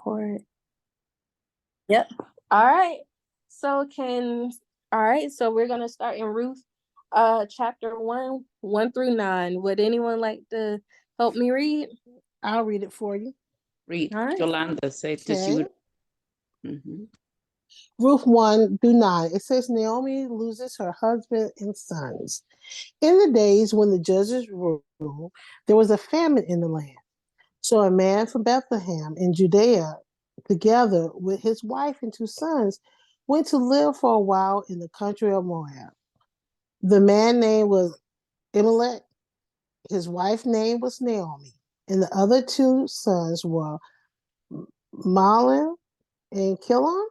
record. Yep. All right. So we're gonna start in Ruth, chapter 1 through 9. Would anyone like to help me read? I'll read it for you. Read. All right. Yolanda said that she would. Mm-hmm. Ruth 1-9. It says Naomi loses her husband and sons. In the days when the judges ruled, there was a famine in the land. So a man from Bethlehem in Judea, together with his wife and 2 sons, went to live for a while in the country of Moab. The man's name was Elimelech. His wife's name was Naomi. And the other 2 sons were Mahlon and Chilion.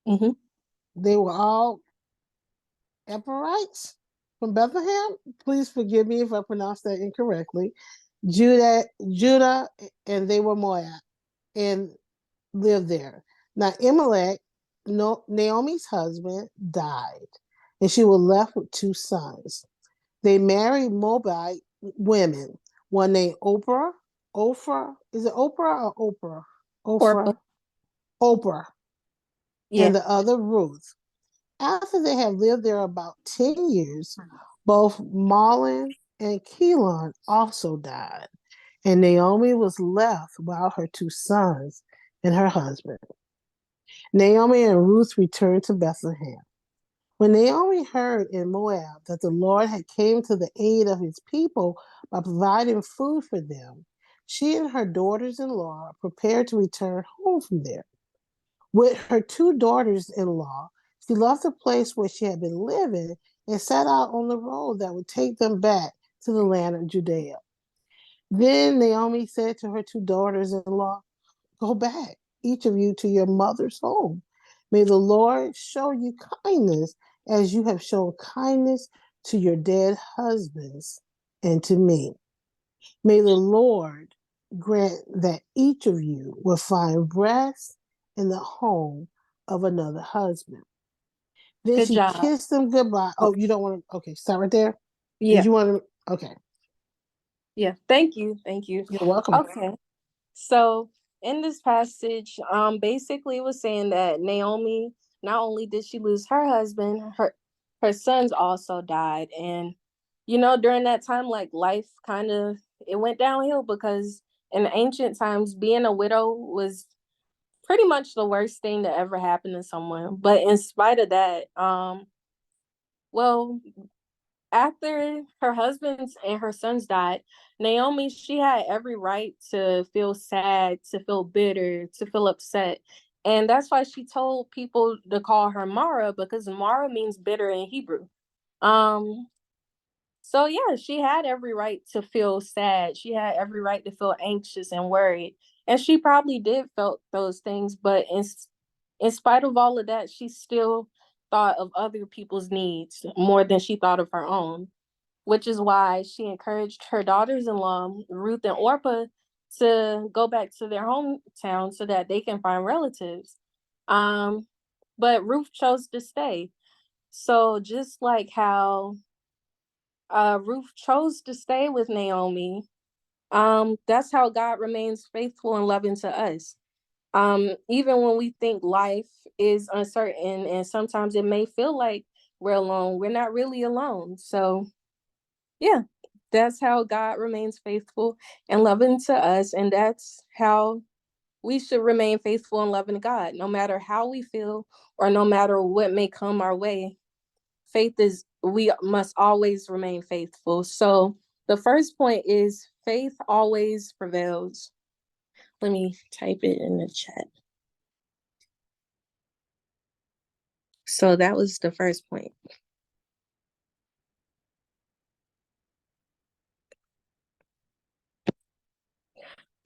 Mm-hmm. They were all Eperites from Bethlehem. Please forgive me if I pronounced that incorrectly. Judah, and they were Moab and lived there. Now, Elimelech, Naomi's husband, died, and she was left with 2 sons. They married Moabite women, one named Oprah. Is it Oprah or Oprah? Oprah. Yeah. And the other Ruth. After they had lived there about 10 years, both Mahlon and Chilion also died, and Naomi was left without her 2 sons and her husband. Naomi and Ruth returned to Bethlehem. When Naomi heard in Moab that the Lord had came to the aid of his people by providing food for them, she and her daughters-in-law prepared to return home from there. With her 2 daughters-in-law, she left the place where she had been living and set out on the road that would take them back to the land of Judea. Then Naomi said to her 2 daughters-in-law, "Go back, each of you, to your mother's home. May the Lord show you kindness as you have shown kindness to your dead husbands and to me. May the Lord grant that each of you will find rest in the home of another husband." Then Good she job. kissed them goodbye. Oh, you don't want to? Okay, stop right there. Yeah. Did you want to? Okay. Yeah. Thank you. You're welcome. Okay. So in this passage, basically it was saying that Naomi, not only did she lose her husband, her sons also died. And during that time, like, life kind of, it went downhill, because in ancient times, being a widow was pretty much the worst thing that ever happened to someone. But in spite of that, well, after her husbands and her sons died, Naomi, she had every right to feel sad, to feel bitter, to feel upset. And that's why she told people to call her Mara, because Mara means bitter in Hebrew. So yeah, she had every right to feel sad. She had every right to feel anxious and worried. And she probably did felt those things, but in spite of all of that, she still thought of other people's needs more than she thought of her own, which is why she encouraged her daughters-in-law, Ruth and Orpah, to go back to their hometown so that they can find relatives. But Ruth chose to stay. So just like how Ruth chose to stay with Naomi, that's how God remains faithful and loving to us. Even when we think life is uncertain and sometimes it may feel like we're alone, we're not really alone. So yeah, that's how God remains faithful and loving to us. And that's how we should remain faithful and loving God, no matter how we feel or no matter what may come our way. We must always remain faithful. So the first point is faith always prevails. Let me type it in the chat. So that was the first point.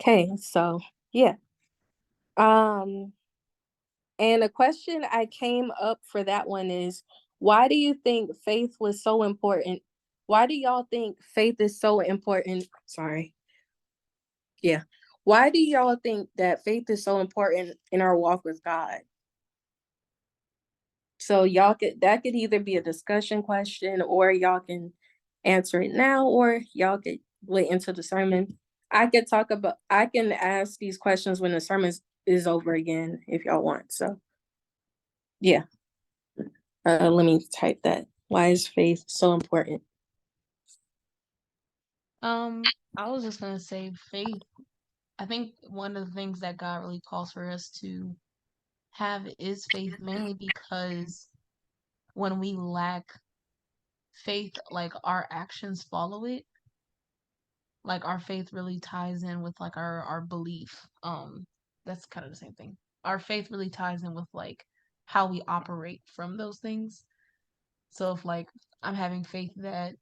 Okay, so yeah. And a question I came up for that one is, why do you think faith was so important? Why do y'all think faith is so important? Sorry. Yeah. Why do y'all think that faith is so important in our walk with God? So that could either be a discussion question, or y'all can answer it now, or y'all could wait into the sermon. I can ask these questions when the sermon's is over again if y'all want. So yeah. Let me type that. Why is faith so important? I was just gonna say faith. I think one of the things that God really calls for us to have is faith, mainly because when we lack faith, like our actions follow it. Like our faith really ties in with like our belief. That's kind of the same thing. Our faith really ties in with like how we operate from those things. So if like I'm having faith that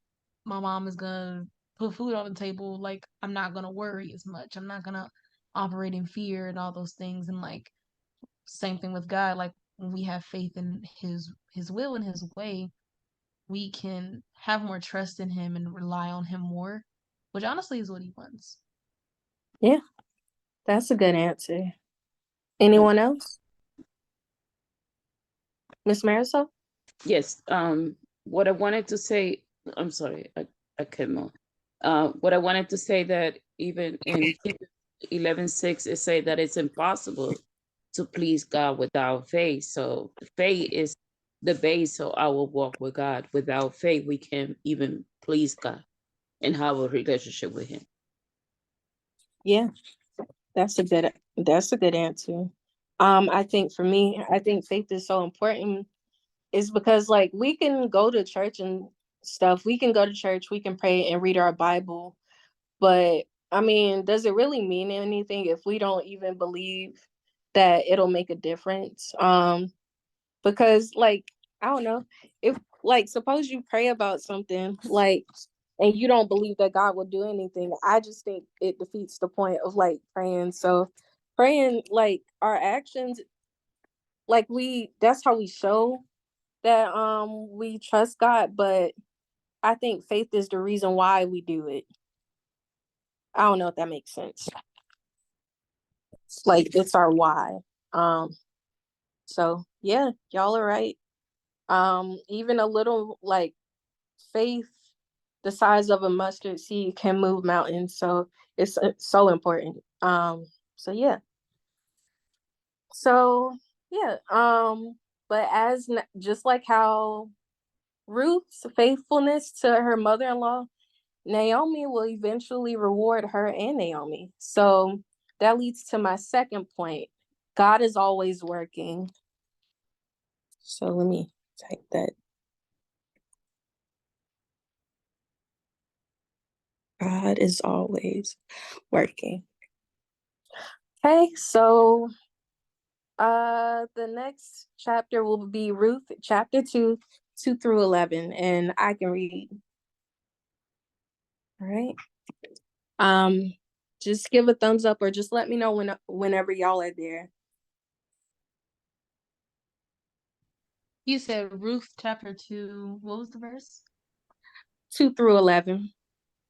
my mom is gonna put food on the table, like I'm not gonna worry as much. I'm not gonna operate in fear and all those things. And like same thing with God, like when we have faith in his will and his way, we can have more trust in him and rely on him more, which honestly is what he wants. Yeah, that's a good answer. Anyone else? Miss Marisol? Yes. What I wanted to say, I'm sorry, I came on. What I wanted to say that even in Hebrews 11:6, it say that it's impossible to please God without faith. So faith is the base of our walk with God. Without faith, we can't even please God and have a relationship with Him. Yeah, that's a good answer. I think for me, I think faith is so important is because like we can go to church and stuff. We can go to church, we can pray and read our Bible, but I mean, does it really mean anything if we don't even believe that it'll make a difference? Because like I don't know, if like suppose you pray about something like and you don't believe that God will do anything, I just think it defeats the point of like praying. So praying, like our actions, like we that's how we show that we trust God, but I think faith is the reason why we do it. I don't know if that makes sense. Like it's our why. Um so yeah, y'all are right. Even a little like faith the size of a mustard seed can move mountains, so it's so important. So yeah. So yeah, but just like how Ruth's faithfulness to her mother-in-law, Naomi will eventually reward her and Naomi. So that leads to my second point. God is always working. So let me type that. God is always working. Okay, so the next chapter will be Ruth chapter 2, 2 through 11, and I can read. All right. Just give a thumbs up or just let me know whenever y'all are there. You said Ruth chapter 2, what was the verse? 2 through 11.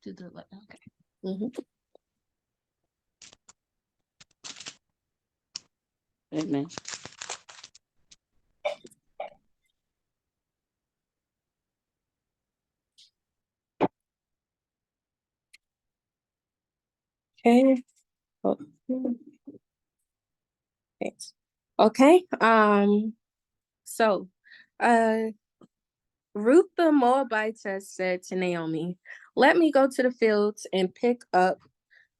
2 through 11, okay. Mm-hmm. Amen. Okay. Oh. Thanks. Okay. So, uh, Ruth the Moabitess said to Naomi, "Let me go to the fields and pick up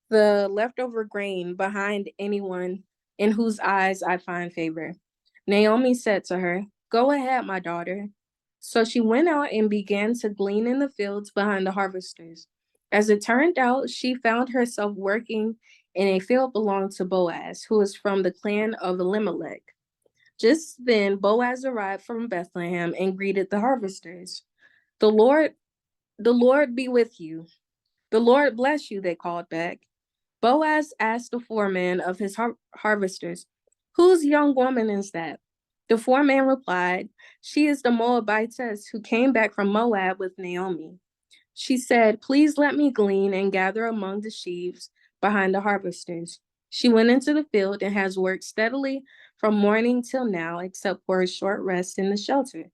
the leftover grain behind anyone in whose eyes I find favor." Naomi said to her, "Go ahead, my daughter." So she went out and began to glean in the fields behind the harvesters. As it turned out, she found herself working in a field belonging to Boaz, who was from the clan of Elimelech. Just then, Boaz arrived from Bethlehem and greeted the harvesters. The Lord, the Lord be with you. The Lord bless you, they called back. Boaz asked the foreman of his harvesters, "Whose young woman is that?" The foreman replied, "She is the Moabitess who came back from Moab with Naomi." She said, "Please let me glean and gather among the sheaves behind the harvesters." She went into the field and has worked steadily from morning till now, except for a short rest in the shelter.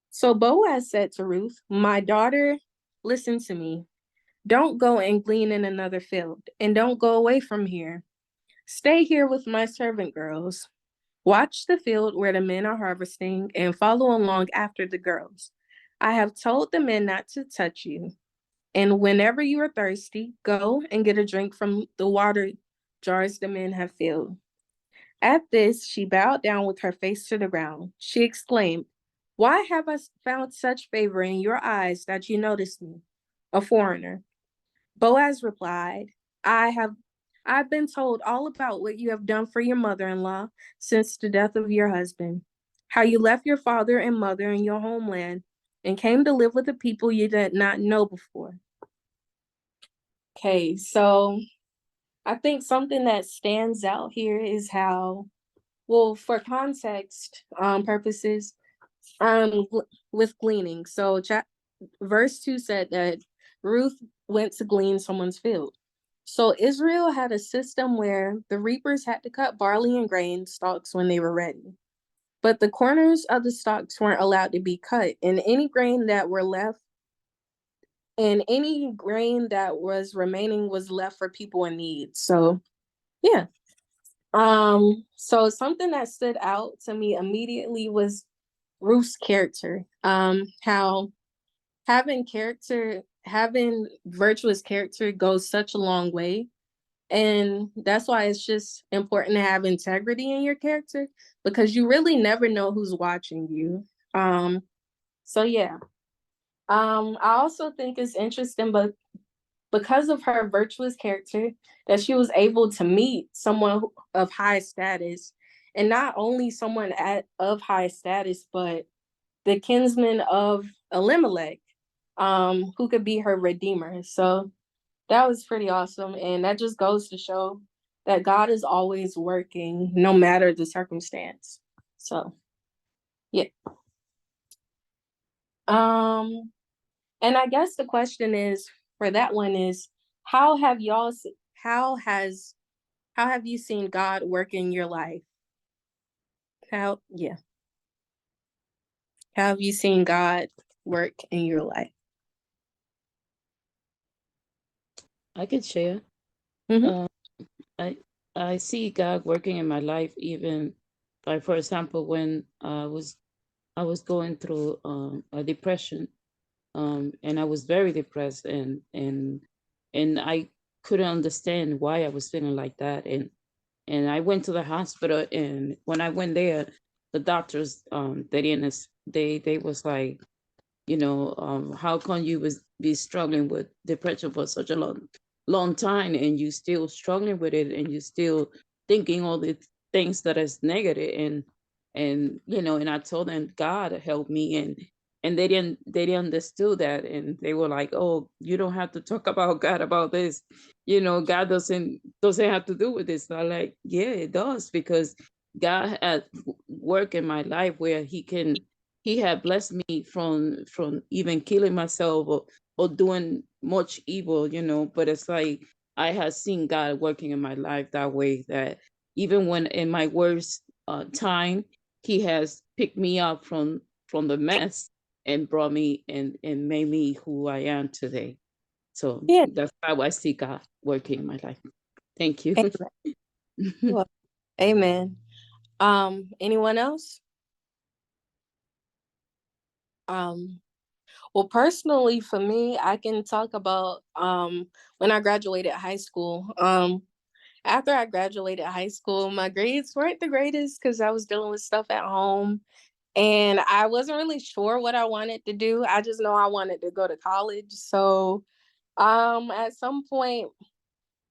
So Boaz said to Ruth, "My daughter, listen to me. Don't go and glean in another field, and don't go away from here. Stay here with my servant girls. Watch the field where the men are harvesting and follow along after the girls. I have told the men not to touch you. And whenever you are thirsty, go and get a drink from the water jars the men have filled." At this, she bowed down with her face to the ground. She exclaimed, "Why have I found such favor in your eyes that you notice me, a foreigner?" Boaz replied, I have I've been told all about what you have done for your mother-in-law since the death of your husband, how you left your father and mother in your homeland and came to live with a people you did not know before. Okay, so I think something that stands out here is how, well, for context purposes, with gleaning. So verse 2 said that Ruth went to glean someone's field. So Israel had a system where the reapers had to cut barley and grain stalks when they were ready. But the corners of the stalks weren't allowed to be cut, and any grain that was remaining was left for people in need. So yeah. So something that stood out to me immediately was Ruth's character. How having virtuous character goes such a long way. And that's why it's just important to have integrity in your character, because you really never know who's watching you. So yeah. I also think it's interesting, but because of her virtuous character, that she was able to meet someone of high status, and not only someone of high status, but the kinsman of Elimelech, who could be her redeemer. So that was pretty awesome. And that just goes to show that God is always working no matter the circumstance. So yeah. And I guess the question is, for that one is, how have y'all how has how have you seen God work in your life? How yeah. How have you seen God work in your life? I could share. Mm-hmm. Uh, I I see God working in my life, even like, for example, when I was going through a depression, and I was very depressed, and I couldn't understand why I was feeling like that, and I went to the hospital, and when I went there, the doctors they didn't they was like, how come you was be struggling with depression for such a long time, and you still struggling with it, and you still thinking all the things that is negative, and I told them God helped me, and they didn't understood that, and they were like, oh, you don't have to talk about God about this, God doesn't have to do with this. So I'm like, yeah, it does, because God had work in my life where he had blessed me from even killing myself, or doing much evil, but it's like I had seen God working in my life that way, that even when in my worst time, he has picked me up from the mess and brought me and made me who I am today. So Yeah. that's how I see God working in my life. Thank you. Amen. Well, amen. Anyone else? Um, well, personally for me, I can talk about when I graduated high school. After I graduated high school, my grades weren't the greatest because I was dealing with stuff at home, and I wasn't really sure what I wanted to do. I just know I wanted to go to college. So, at some point,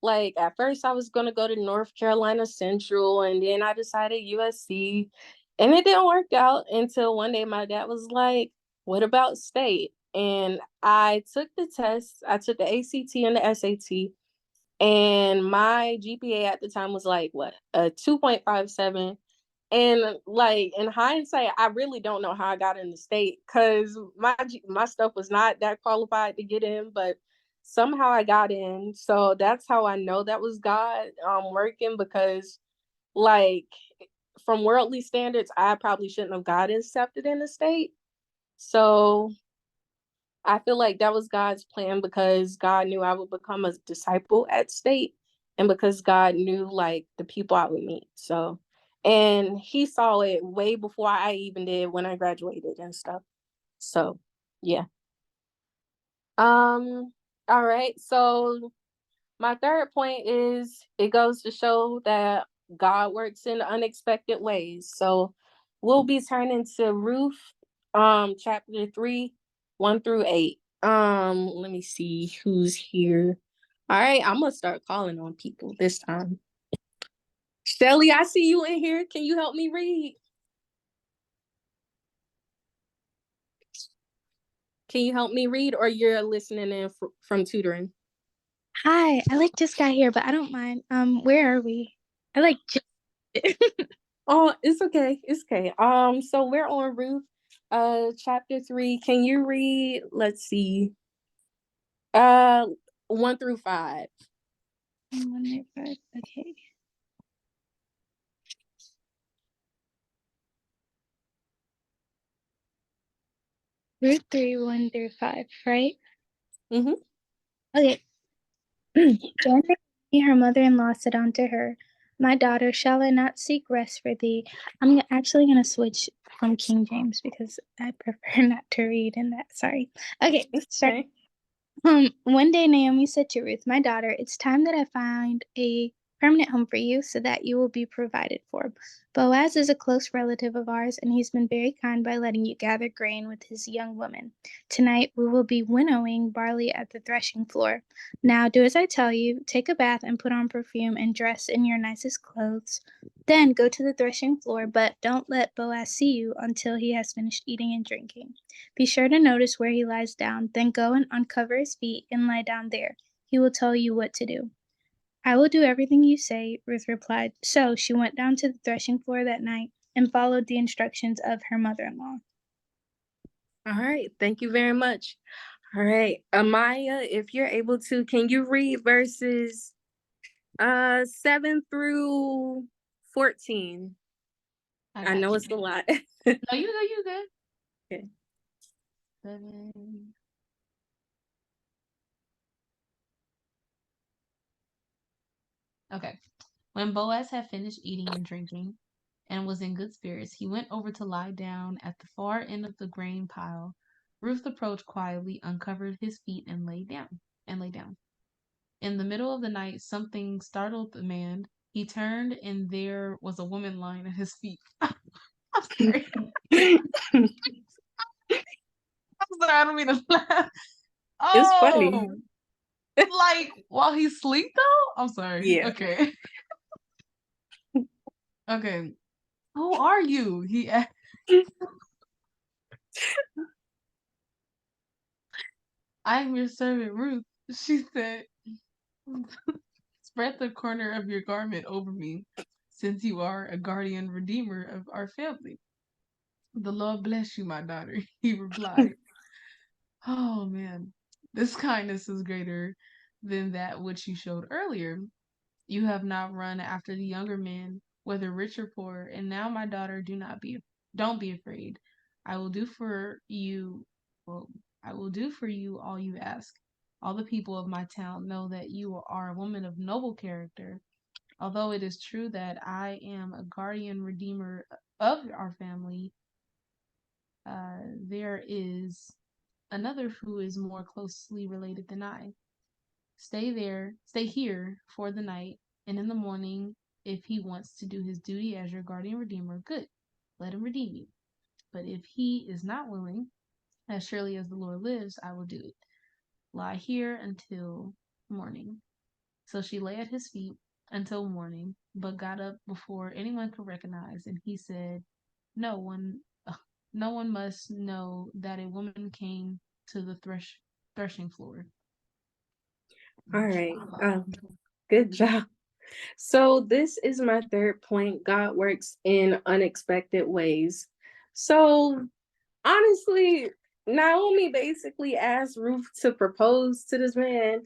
like at first I was gonna go to North Carolina Central, and then I decided USC, and it didn't work out until one day my dad was like, "What about state?" And I took the test. I took the ACT and the SAT, and my GPA at the time was like what, a 2.57. And like in hindsight, I really don't know how I got in the state, because my stuff was not that qualified to get in, but somehow I got in. So that's how I know that was God working, because like from worldly standards, I probably shouldn't have got accepted in the state. So I feel like that was God's plan, because God knew I would become a disciple at state. and because God knew like the people I would meet. So, and he saw it way before I even did when I graduated and stuff. So, yeah. All right. So my third point is it goes to show that God works in unexpected ways. So we'll be turning to Ruth, chapter 3, 1 through 8. Let me see who's here. All right, I'm gonna start calling on people this time. Shelly, I see you in here. Can you help me read? Can you help me read, or you're listening in from tutoring? Hi, I just got here, but I don't mind. Where are we? I just Oh, it's okay. It's okay. So we're on Ruth, chapter 3. Can you read? Let's see. Uh, 1 through 5. 1 through 5. Okay. Ruth 3, 1 through 5, right? Mm-hmm. Okay. Then her mother-in-law said unto her, My daughter, shall I not seek rest for thee? I'm actually going to switch from King James because I prefer not to read in that. Sorry. Okay, start. Okay. One day Naomi said to Ruth, My daughter, it's time that I find a permanent home for you so that you will be provided for. Boaz is a close relative of ours, and he's been very kind by letting you gather grain with his young women. Tonight we will be winnowing barley at the threshing floor. Now do as I tell you, take a bath and put on perfume and dress in your nicest clothes. Then go to the threshing floor, but don't let Boaz see you until he has finished eating and drinking. Be sure to notice where he lies down, then go and uncover his feet and lie down there. He will tell you what to do. I will do everything you say, Ruth replied. So she went down to the threshing floor that night and followed the instructions of her mother-in-law. All right. Thank you very much. All right. Amaya, if you're able to, can you read verses 7 through 14? I know it's a lot. No, you good. Okay. 7. Okay. When Boaz had finished eating and drinking and was in good spirits, he went over to lie down at the far end of the grain pile. Ruth approached quietly, uncovered his feet, and lay down. In the middle of the night, something startled the man. He turned, and there was a woman lying at his feet. I'm sorry. I'm sorry. I don't mean to laugh. It's funny. Oh, like while he sleep though? I'm sorry. Yeah. Okay. Okay. Who are you? He asked. I'm your servant Ruth. She said, Spread the corner of your garment over me, since you are a guardian redeemer of our family. The Lord bless you, my daughter, he replied. Oh man, this kindness is greater than that which you showed earlier. You have not run after the younger men, whether rich or poor, and now, my daughter, don't be afraid. I will do for you, well, I will do for you all you ask. All the people of my town know that you are a woman of noble character. Although it is true that I am a guardian redeemer of our family, there is another who is more closely related than I. Stay here for the night, and in the morning, if he wants to do his duty as your guardian redeemer, good, let him redeem you. But if he is not willing, as surely as the Lord lives, I will do it. Lie here until morning. So she lay at his feet until morning, but got up before anyone could recognize, and he said, No one no one must know that a woman came to the threshing floor. All right. Good job. So this is my third point. God works in unexpected ways. So honestly, Naomi basically asked Ruth to propose to this man,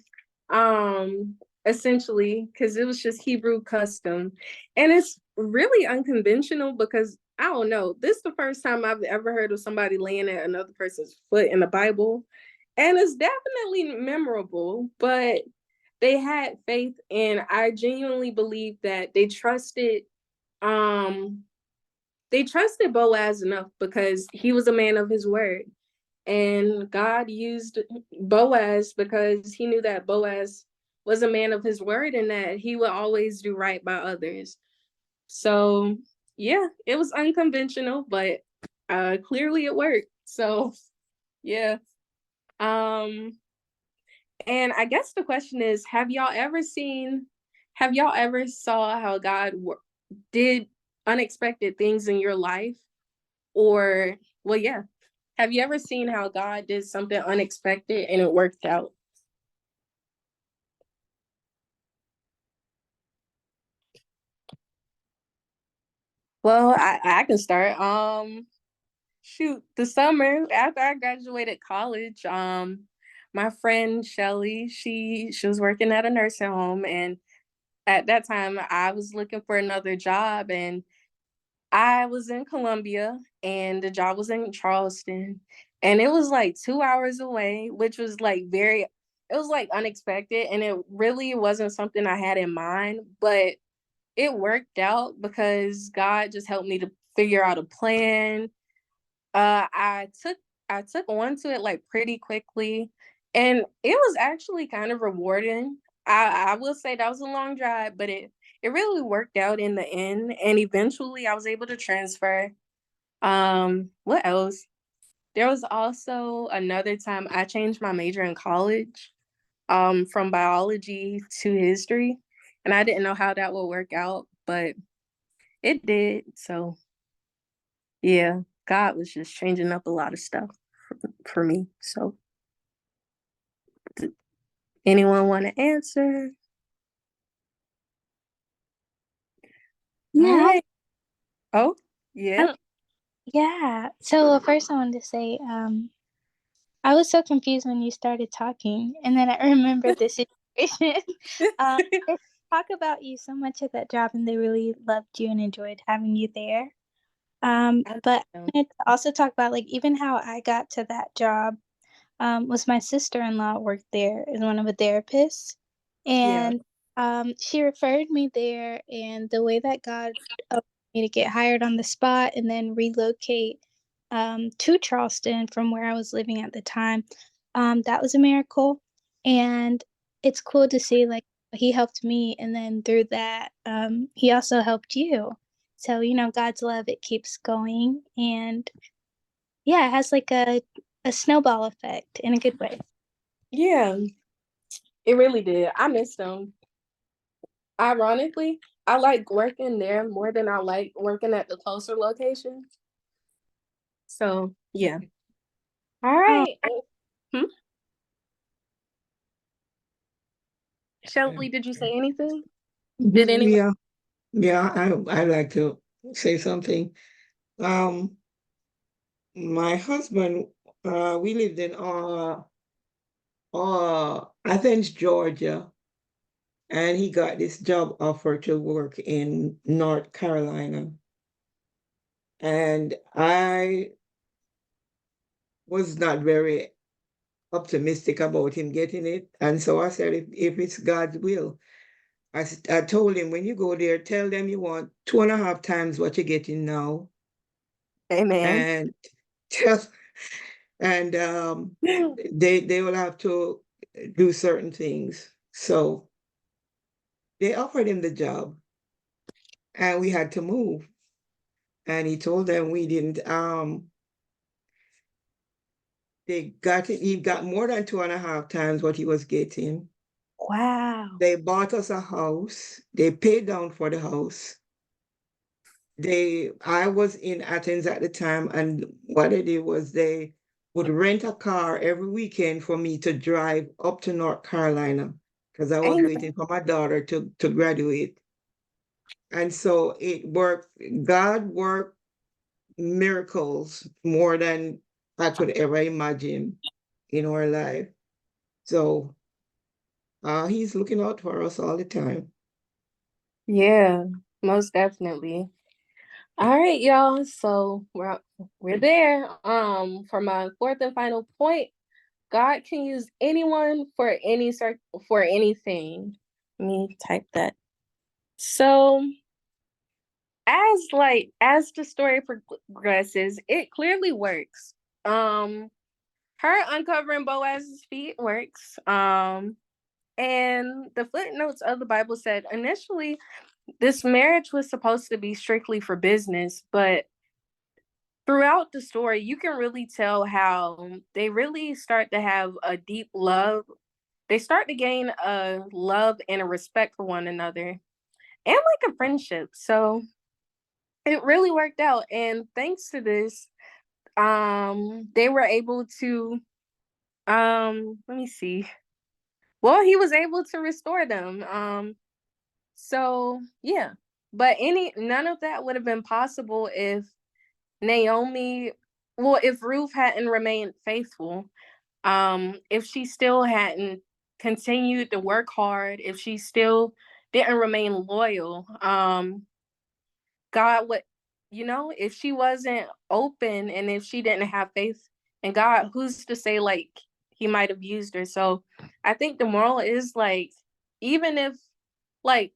essentially, because it was just Hebrew custom. And it's really unconventional because I don't know, this is the first time I've ever heard of somebody laying at another person's foot in the Bible. And it's definitely memorable, but they had faith, and I genuinely believe that they trusted Boaz enough because he was a man of his word. And God used Boaz because he knew that Boaz was a man of his word and that he would always do right by others. So yeah, it was unconventional, but clearly it worked. So yeah. Um and I guess the question is, have y'all ever saw how God did unexpected things in your life? Or, well, yeah. Have you ever seen how God did something unexpected and it worked out? Well, I can start. Shoot, the summer after I graduated college, my friend Shelly, she was working at a nursing home, and at that time I was looking for another job, and I was in Columbia and the job was in Charleston, and it was like 2 hours away, which was like it was like unexpected, and it really wasn't something I had in mind, but it worked out because God just helped me to figure out a plan. uh, I took I took on to it like pretty quickly, and it was actually kind of rewarding. I will say that was a long drive, but it really worked out in the end, and eventually I was able to transfer. What else? There was also another time I changed my major in college, from biology to history, and I didn't know how that would work out, but it did. So yeah, God was just changing up a lot of stuff for me. So, anyone want to answer? All Yeah, right. Oh, yeah. I, yeah. So first I wanted to say, I was so confused when you started talking, and then I remembered the situation. They talk about you so much at that job, and they really loved you and enjoyed having you there. I But I know. wanted to also talk about like even how I got to that job. Was my sister-in-law worked there as one of the therapists, Yeah. and she referred me there. And the way that God allowed me to get hired on the spot and then relocate to Charleston from where I was living at the time, that was a miracle. And it's cool to see like he helped me, and then through that, he also helped you. So God's love, it keeps going, and yeah, it has like a snowball effect in a good way. Yeah, it really did. I missed them. Ironically, I like working there more than I like working at the closer location. So, yeah. All Oh, right. Hmm? Shelly, did you say anything? Did Mhm. anyone? Yeah, I like to say something. Um, my husband, we lived in Athens, Georgia, and he got this job offer to work in North Carolina. And I was not very optimistic about him getting it. And so I said, if it's God's will, I told him, when you go there, tell them you want 2.5 times what you're getting now. Amen. And tell and they will have to do certain things. So they offered him the job, and we had to move. And he told them we didn't. They got it. He got more than 2.5 times what he was getting. Wow. They bought us a house. They paid down for the house. I was in Athens at the time, and what they did was they would rent a car every weekend for me to drive up to North Carolina because I was Amen. waiting for my daughter to graduate. And so it worked. God worked miracles more than I could ever imagine in our life. So he's looking out for us all the time. Yeah, most definitely. All right, y'all. So we're there. For my fourth and final point, God can use anyone for for anything. Let me type that. So as the story progresses, it clearly works. Her uncovering Boaz's feet works. And the footnotes of the Bible said initially this marriage was supposed to be strictly for business, but throughout the story, you can really tell how they really start to have a deep love. They start to gain a love and a respect for one another and like a friendship. So it really worked out. And thanks to this, they were able to, let me see. Well, he was able to restore them. So yeah, but none of that would have been possible if Naomi, well, if Ruth hadn't remained faithful, if she still hadn't continued to work hard, if she still didn't remain loyal, God would, if she wasn't open and if she didn't have faith in God, who's to say like he might have used her? So I think the moral is like, even if like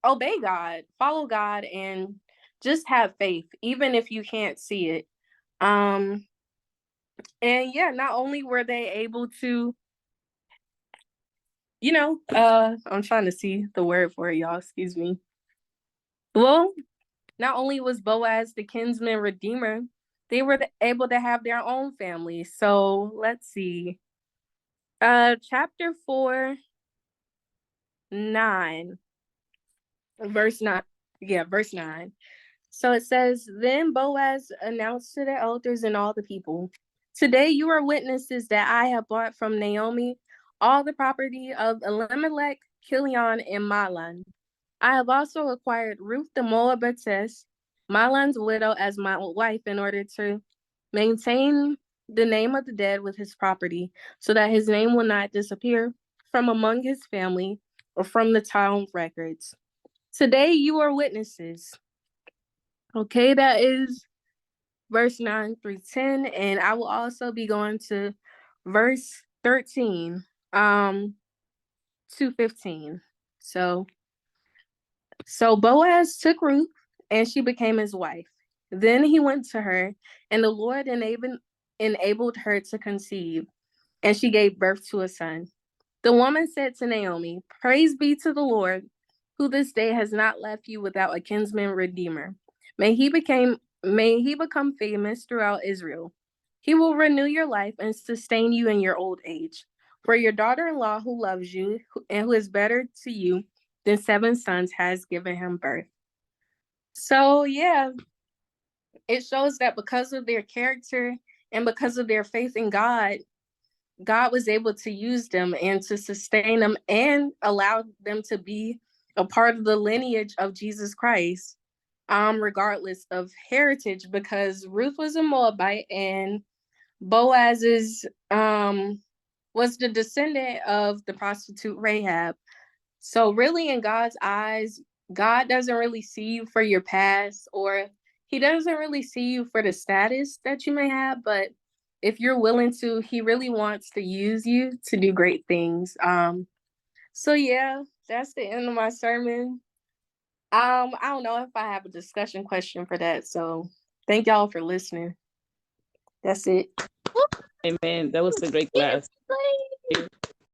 obey God, follow God, and just have faith, even if you can't see it. Um, and yeah, not only were they able to, I'm trying to see the word for it, y'all. Excuse me. Well, not only was Boaz the kinsman redeemer, they were able to have their own family. So let's see. Chapter 4, 9, verse 9. Yeah, verse 9. So it says, Then Boaz announced to the elders and all the people, Today you are witnesses that I have bought from Naomi all the property of Elimelech, Kilion, and Mahlon. I have also acquired Ruth the Moabitess, Mahlon's widow, as my wife in order to maintain the name of the dead with his property, so that his name will not disappear from among his family or from the town records. Today you are witnesses. Okay, that is verse 9 through 10, and I will also be going to verse 13 to 15. So Boaz took Ruth, and she became his wife. Then he went to her, and the Lord enabled her to conceive, and she gave birth to a son. The woman said to Naomi, Praise be to the Lord, who this day has not left you without a kinsman redeemer. May he become famous throughout Israel. He will renew your life and sustain you in your old age. For your daughter-in-law who loves you and who is better to you than 7 sons has given him birth. So yeah, it shows that because of their character and because of their faith in God, God was able to use them and to sustain them and allow them to be a part of the lineage of Jesus Christ, regardless of heritage, because Ruth was a Moabite and Boaz was the descendant of the prostitute Rahab. So really in God's eyes, God doesn't really see you for your past, or he doesn't really see you for the status that you may have, but if you're willing to, he really wants to use you to do great things. So yeah, that's the end of my sermon. I don't know if I have a discussion question for that. So thank y'all for listening. That's it. Amen. That was a great class.